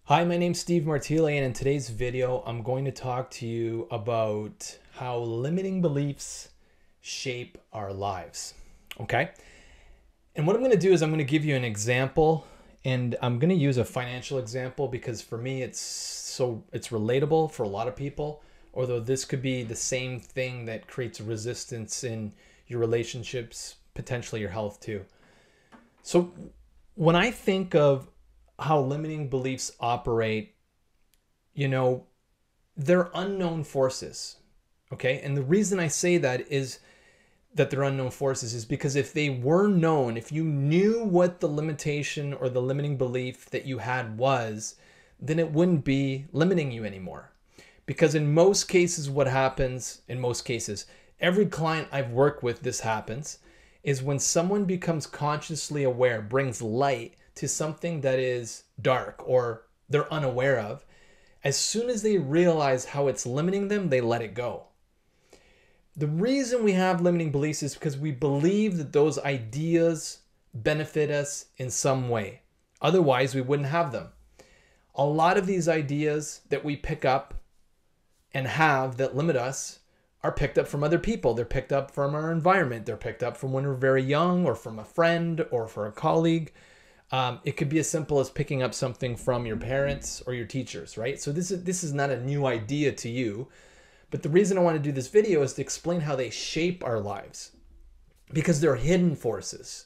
Hi, my name's Steve Martile, and in today's video, I'm going to talk to you about how limiting beliefs shape our lives. Okay? And what I'm going to do is I'm going to give you an example, and I'm going to use a financial example because for me it's relatable for a lot of people, although this could be the same thing that creates resistance in your relationships, potentially your health too. So when I think of how limiting beliefs operate, they're unknown forces. Okay. And the reason I say that is that they're unknown forces is because if they were known, if you knew what the limitation or the limiting belief that you had was, then it wouldn't be limiting you anymore. Because in most cases, what happens, every client I've worked with, this happens, is when someone becomes consciously aware, brings light to something that is dark or they're unaware of, as soon as they realize how it's limiting them, they let it go. The reason we have limiting beliefs is because we believe that those ideas benefit us in some way. Otherwise, we wouldn't have them. A lot of these ideas that we pick up and have that limit us are picked up from other people. They're picked up from our environment. They're picked up from when we're very young or from a friend or from a colleague. It could be as simple as picking up something from your parents or your teachers, right? So this is not a new idea to you, but the reason I want to do this video is to explain how they shape our lives because they're hidden forces.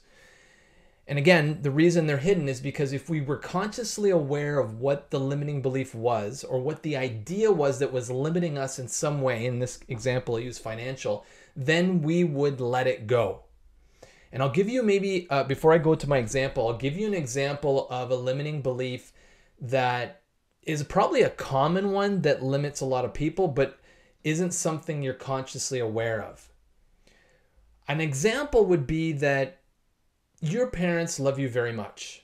And again, the reason they're hidden is because if we were consciously aware of what the limiting belief was or what the idea was that was limiting us in some way, in this example I use financial, then we would let it go. And I'll give you maybe, before I go to my example, I'll give you an example of a limiting belief that is probably a common one that limits a lot of people, but isn't something you're consciously aware of. An example would be that your parents love you very much.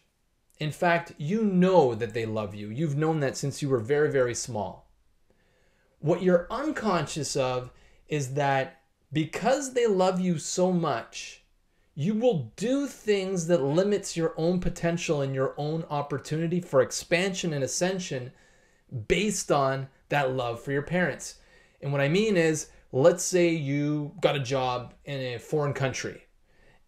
In fact, you know that they love you. You've known that since you were very, very small. What you're unconscious of is that because they love you so much, you will do things that limits your own potential and your own opportunity for expansion and ascension based on that love for your parents. And what I mean is, let's say you got a job in a foreign country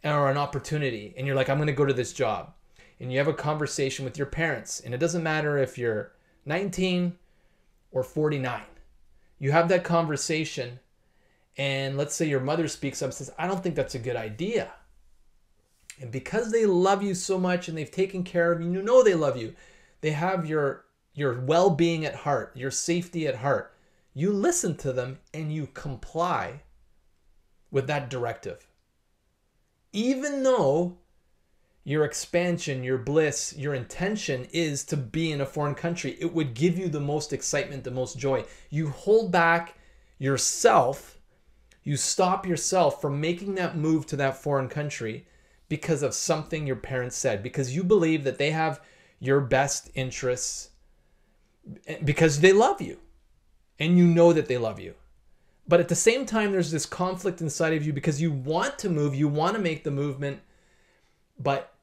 or an opportunity, and you're like, I'm going to go to this job. And you have a conversation with your parents, and it doesn't matter if you're 19 or 49. You have that conversation, and let's say your mother speaks up and says, I don't think that's a good idea. And because they love you so much and they've taken care of you, you know they love you. They have your well-being at heart, your safety at heart. You listen to them and you comply with that directive. Even though your expansion, your bliss, your intention is to be in a foreign country, it would give you the most excitement, the most joy. You hold back yourself, you stop yourself from making that move to that foreign country because of something your parents said, because you believe that they have your best interests, because they love you and you know that they love you. But at the same time, there's this conflict inside of you because you want to move, you want to make the movement, but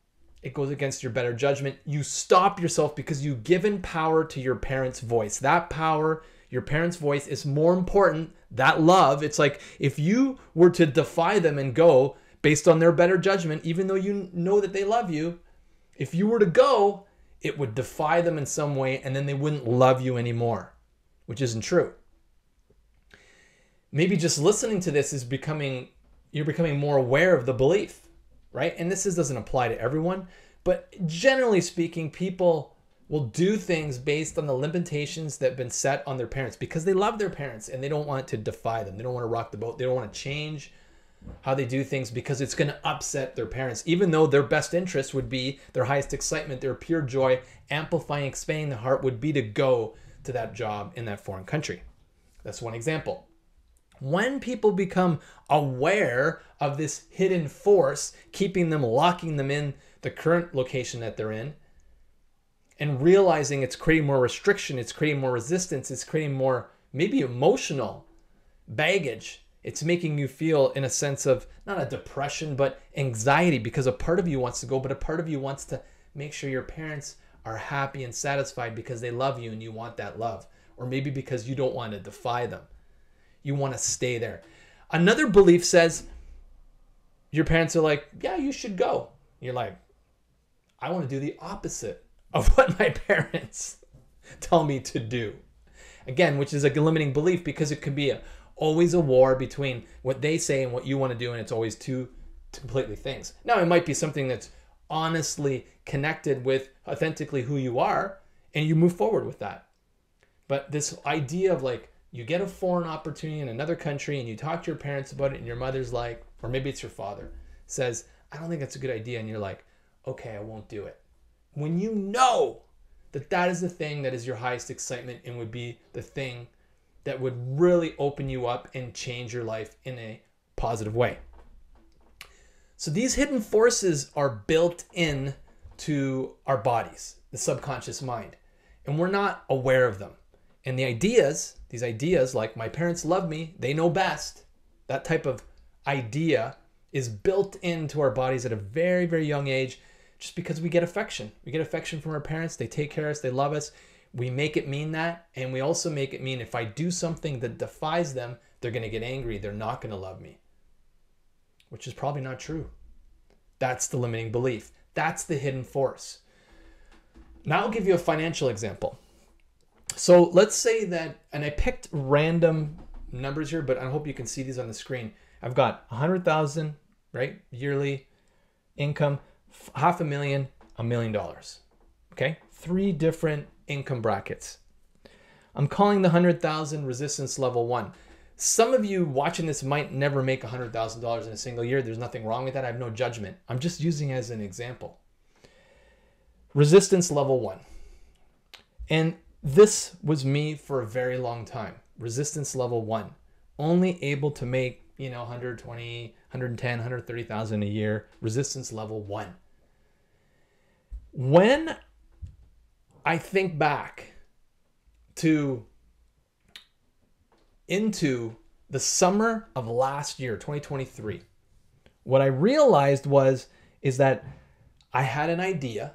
it goes against your better judgment. You stop yourself because you've given power to your parents' voice. That power, your parents' voice, is more important. That love, it's like if you were to defy them and go based on their better judgment, even though you know that they love you, if you were to go, it would defy them in some way, and then they wouldn't love you anymore, which isn't true. Maybe just listening to this is you're becoming more aware of the belief, right? And this doesn't apply to everyone, but generally speaking, people will do things based on the limitations that have been set on their parents because they love their parents and they don't want to defy them. They don't want to rock the boat. They don't want to change how they do things because it's going to upset their parents, even though their best interest would be their highest excitement, their pure joy, amplifying, expanding the heart would be to go to that job in that foreign country. That's one example. When people become aware of this hidden force, locking them in the current location that they're in, and realizing it's creating more restriction, it's creating more resistance, it's creating more maybe emotional baggage. It's making you feel in a sense of not a depression, but anxiety because a part of you wants to go, but a part of you wants to make sure your parents are happy and satisfied because they love you and you want that love. Or maybe because you don't want to defy them. You want to stay there. Another belief says your parents are like, yeah, you should go. You're like, I want to do the opposite of what my parents tell me to do. Again, which is a limiting belief because it could be always a war between what they say and what you want to do, and it's always two completely things. Now, it might be something that's honestly connected with authentically who you are, and you move forward with that. But this idea of like, you get a foreign opportunity in another country and you talk to your parents about it and your mother's like, or maybe it's your father, says, I don't think that's a good idea. And you're like, okay, I won't do it. When you know that that is the thing that is your highest excitement and would be the thing that would really open you up and change your life in a positive way. So these hidden forces are built in to our bodies, the subconscious mind, and we're not aware of them. And these ideas like my parents love me, they know best, that type of idea is built into our bodies at a very, very young age just because we get affection. We get affection from our parents. They take care of us. They love us. We make it mean that. And we also make it mean if I do something that defies them, they're going to get angry. They're not going to love me, which is probably not true. That's the limiting belief. That's the hidden force. Now I'll give you a financial example. So let's say that, and I picked random numbers here, but I hope you can see these on the screen. I've got 100,000, right? Yearly income, $500,000, $1 million. Okay. 3 different income brackets. I'm calling the 100,000 resistance level 1. Some of you watching this might never make $100,000 in a single year. There's nothing wrong with that. I have no judgment. I'm just using it as an example. Resistance level 1. And this was me for a very long time. Resistance level 1. Only able to make, 120, 110, 130,000 a year. Resistance level 1. When I think back into the summer of last year, 2023, what I realized is that I had an idea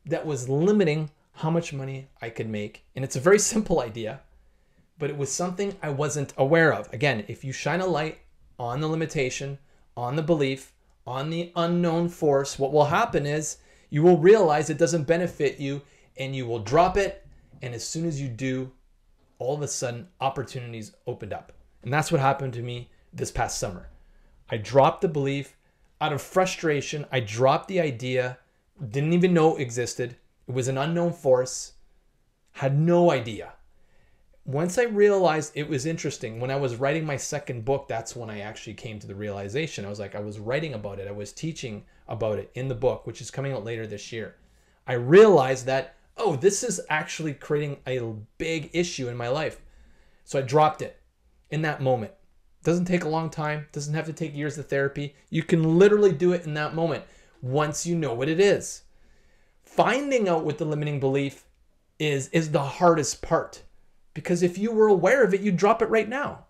that was limiting how much money I could make. And it's a very simple idea, but it was something I wasn't aware of. Again, if you shine a light on the limitation, on the belief, on the unknown force, what will happen is you will realize it doesn't benefit you and you will drop it. And as soon as you do, all of a sudden opportunities opened up. And that's what happened to me this past summer. I dropped the belief out of frustration. I dropped the idea, didn't even know it existed. It was an unknown force, had no idea. Once I realized it was interesting, when I was writing my second book, that's when I actually came to the realization. I was writing about it. I was teaching about it in the book, which is coming out later this year. I realized that, oh, this is actually creating a big issue in my life. So I dropped it in that moment. It doesn't take a long time. It doesn't have to take years of therapy. You can literally do it in that moment once you know what it is. Finding out what the limiting belief is the hardest part, because if you were aware of it, you'd drop it right now.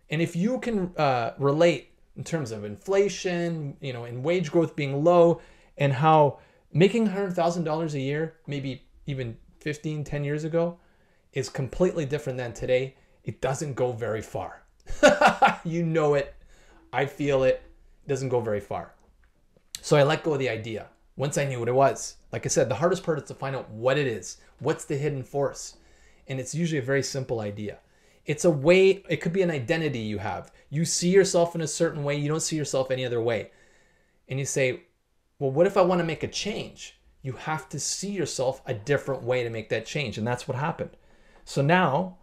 And if you can relate in terms of inflation, and wage growth being low, and how making $100,000 a year, maybe even 10 years ago, is completely different than today, it doesn't go very far. You know it. I feel it. It doesn't go very far. So I let go of the idea. Once I knew what it was, like I said, the hardest part is to find out what it is. What's the hidden force? And it's usually a very simple idea. It's a way, it could be an identity you have. You see yourself in a certain way. You don't see yourself any other way. And you say, well, what if I want to make a change? You have to see yourself a different way to make that change. And that's what happened. So now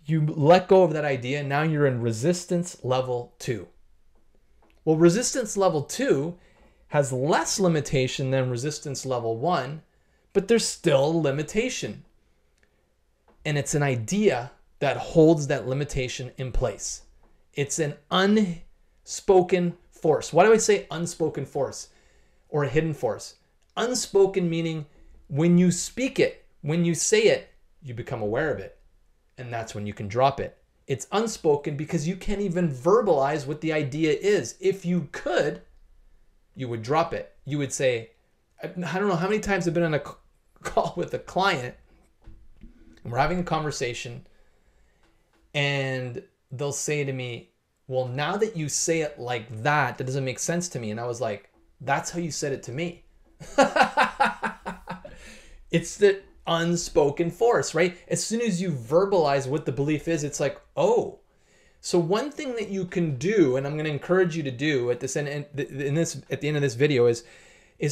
you let go of that idea. Now you're in resistance level 2. Well, resistance level 2 has less limitation than resistance level 1, but there's still a limitation. And it's an idea that holds that limitation in place. It's an unspoken force. Why do I say unspoken force or a hidden force? Unspoken meaning when you speak it, when you say it, you become aware of it. And that's when you can drop it. It's unspoken because you can't even verbalize what the idea is. If you could, you would drop it. You would say, I don't know how many times I've been on a call with a client and we're having a conversation and they'll say to me, well, now that you say it like that, that doesn't make sense to me. And I was like, that's how you said it to me. It's the unspoken force, right? As soon as you verbalize what the belief is, it's like, oh. So one thing that you can do, and I'm going to encourage you to do at this end, at the end of this video, is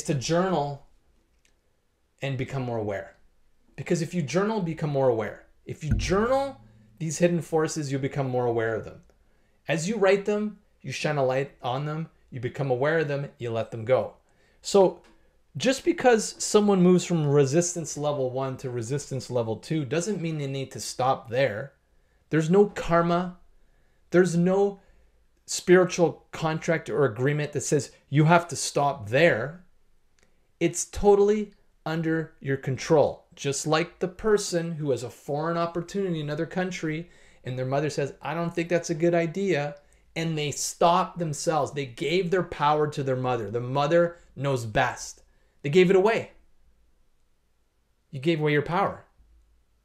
to journal and become more aware. Because if you journal, become more aware. If you journal these hidden forces, you'll become more aware of them. As you write them, you shine a light on them, you become aware of them, you let them go. So just because someone moves from resistance level 1 to resistance level 2 doesn't mean they need to stop there. There's no karma. There's no spiritual contract or agreement that says you have to stop there. It's totally under your control. Just like the person who has a foreign opportunity in another country and their mother says, I don't think that's a good idea. And they stop themselves. They gave their power to their mother. The mother knows best. They gave it away. You gave away your power.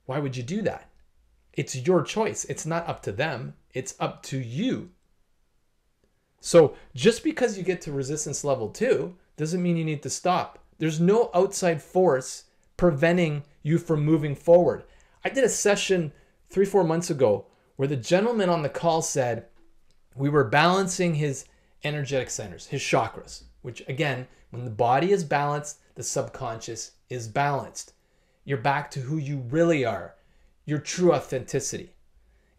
Why would you do that? It's your choice. It's not up to them. It's up to you. So just because you get to resistance level 2 doesn't mean you need to stop. There's no outside force preventing you from moving forward. I did a session 3-4 months ago where the gentleman on the call said we were balancing his energetic centers, his chakras, which again, when the body is balanced, the subconscious is balanced. You're back to who you really are, your true authenticity.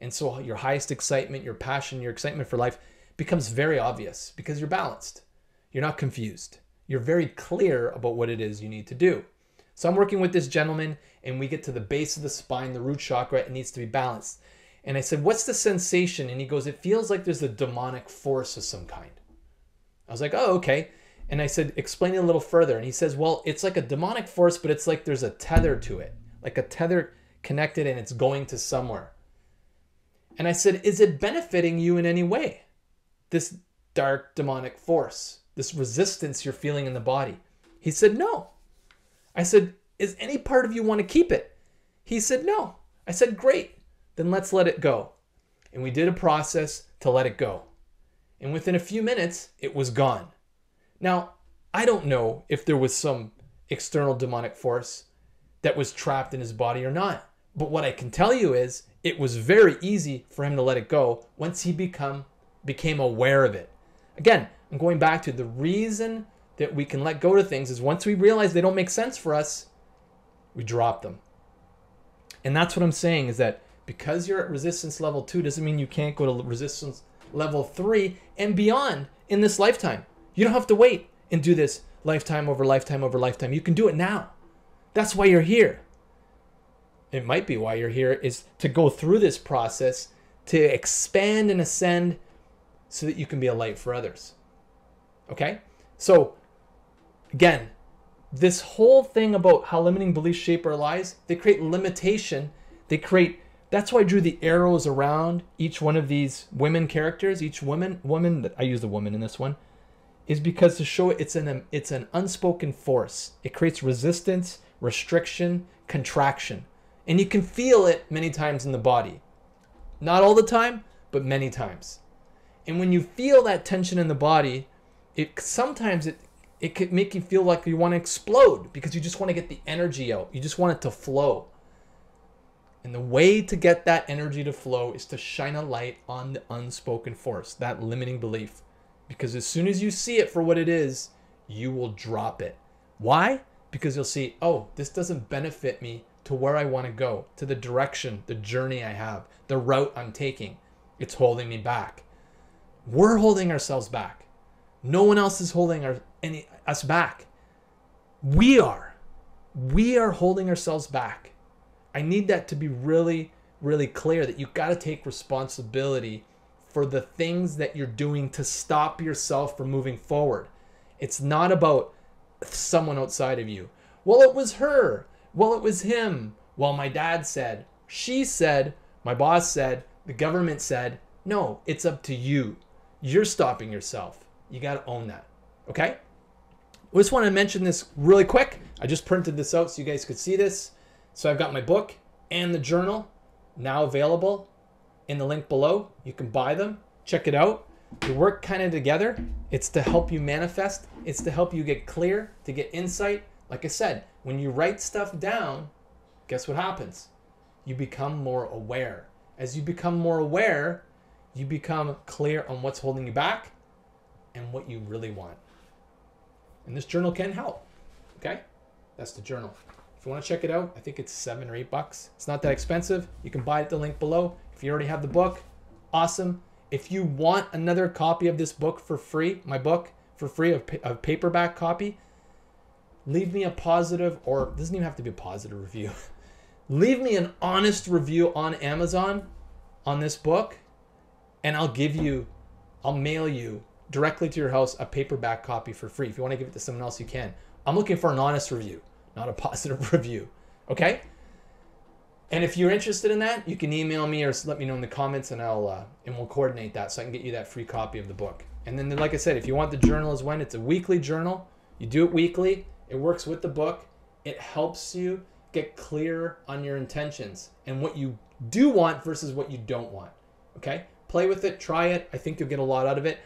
And so your highest excitement, your passion, your excitement for life becomes very obvious because you're balanced. You're not confused. You're very clear about what it is you need to do. So I'm working with this gentleman and we get to the base of the spine, the root chakra, it needs to be balanced. And I said, what's the sensation? And he goes, it feels like there's a demonic force of some kind. I was like, oh, okay. And I said, explain it a little further. And he says, well, it's like a demonic force, but it's like there's a tether to it, like a tether connected and it's going to somewhere. And I said, is it benefiting you in any way? This dark demonic force, this resistance you're feeling in the body. He said, no. I said, is any part of you want to keep it? He said, no. I said, great. Then let's let it go. And we did a process to let it go. And within a few minutes, it was gone. Now, I don't know if there was some external demonic force that was trapped in his body or not. But what I can tell you is it was very easy for him to let it go once he became aware of it. Again, I'm going back to the reason that we can let go of things is once we realize they don't make sense for us, we drop them. And that's what I'm saying is that because you're at resistance level 2 doesn't mean you can't go to resistance level 3 and beyond in this lifetime. You don't have to wait and do this lifetime over lifetime over lifetime. You can do it now. That's why you're here. It might be why you're here is to go through this process, to expand and ascend so that you can be a light for others. Okay? So, again, this whole thing about how limiting beliefs shape our lives, they create limitation. That's why I drew the arrows around each one of these women characters, each woman, I use the woman in this one, is because to show it's an unspoken force. It creates resistance, restriction, contraction. And you can feel it many times in the body. Not all the time, but many times. And when you feel that tension in the body, sometimes it could make you feel like you want to explode because you just want to get the energy out. You just want it to flow. And the way to get that energy to flow is to shine a light on the unspoken force, that limiting belief. Because as soon as you see it for what it is, you will drop it. Why? Because you'll see, oh, this doesn't benefit me to where I want to go, to the direction, the journey I have, the route I'm taking. It's holding me back. We're holding ourselves back. No one else is holding us back. We are. We are holding ourselves back. I need that to be really, really clear that you've got to take responsibility for the things that you're doing to stop yourself from moving forward. It's not about someone outside of you. Well, it was her. Well, it was him. Well, my dad said, she said, my boss said, the government said. No, it's up to you. You're stopping yourself. You got to own that. Okay? I just want to mention this really quick. I just printed this out so you guys could see this. So I've got my book and the journal now available in the link below. You can buy them, check it out. They work kind of together. It's to help you manifest. It's to help you get clear, to get insight. Like I said, when you write stuff down, guess what happens? You become more aware. As you become more aware, you become clear on what's holding you back and what you really want. And this journal can help. Okay? That's the journal. If you want to check it out, I think it's $7 or $8. It's not that expensive. You can buy it at the link below. If you already have the book, awesome. If you want another copy of this book for free, my book for free, a paperback copy, leave me a positive, or it doesn't even have to be a positive review. Leave me an honest review on Amazon on this book, and I'll mail you directly to your house a paperback copy for free. If you want to give it to someone else, you can. I'm looking for an honest review, not a positive review. Okay? And if you're interested in that, you can email me or let me know in the comments, and we'll coordinate that so I can get you that free copy of the book. And then, like I said, if you want the journal as well, it's a weekly journal. You do it weekly. It works with the book. It helps you get clear on your intentions and what you do want versus what you don't want. Okay? Play with it. Try it. I think you'll get a lot out of it.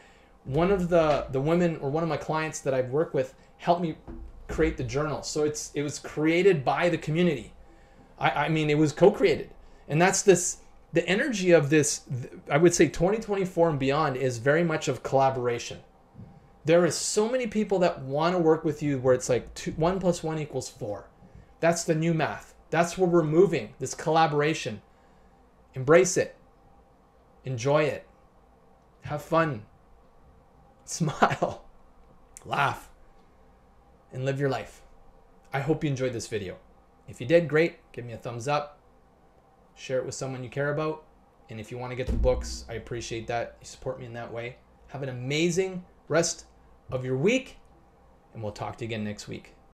One of the women, or one of my clients that I've worked with, helped me create the journal. So it was created by the community. I mean, it was co-created. And that's the energy of this, I would say 2024 and beyond is very much of collaboration. There is so many people that want to work with you where it's like 1 + 1 = 4. That's the new math. That's where we're moving, this collaboration. Embrace it. Enjoy it. Have fun. Smile. Laugh. And live your life. I hope you enjoyed this video. If you did, great. Give me a thumbs up. Share it with someone you care about. And if you want to get the books, I appreciate that. You support me in that way. Have an amazing rest of your week, and we'll talk to you again next week.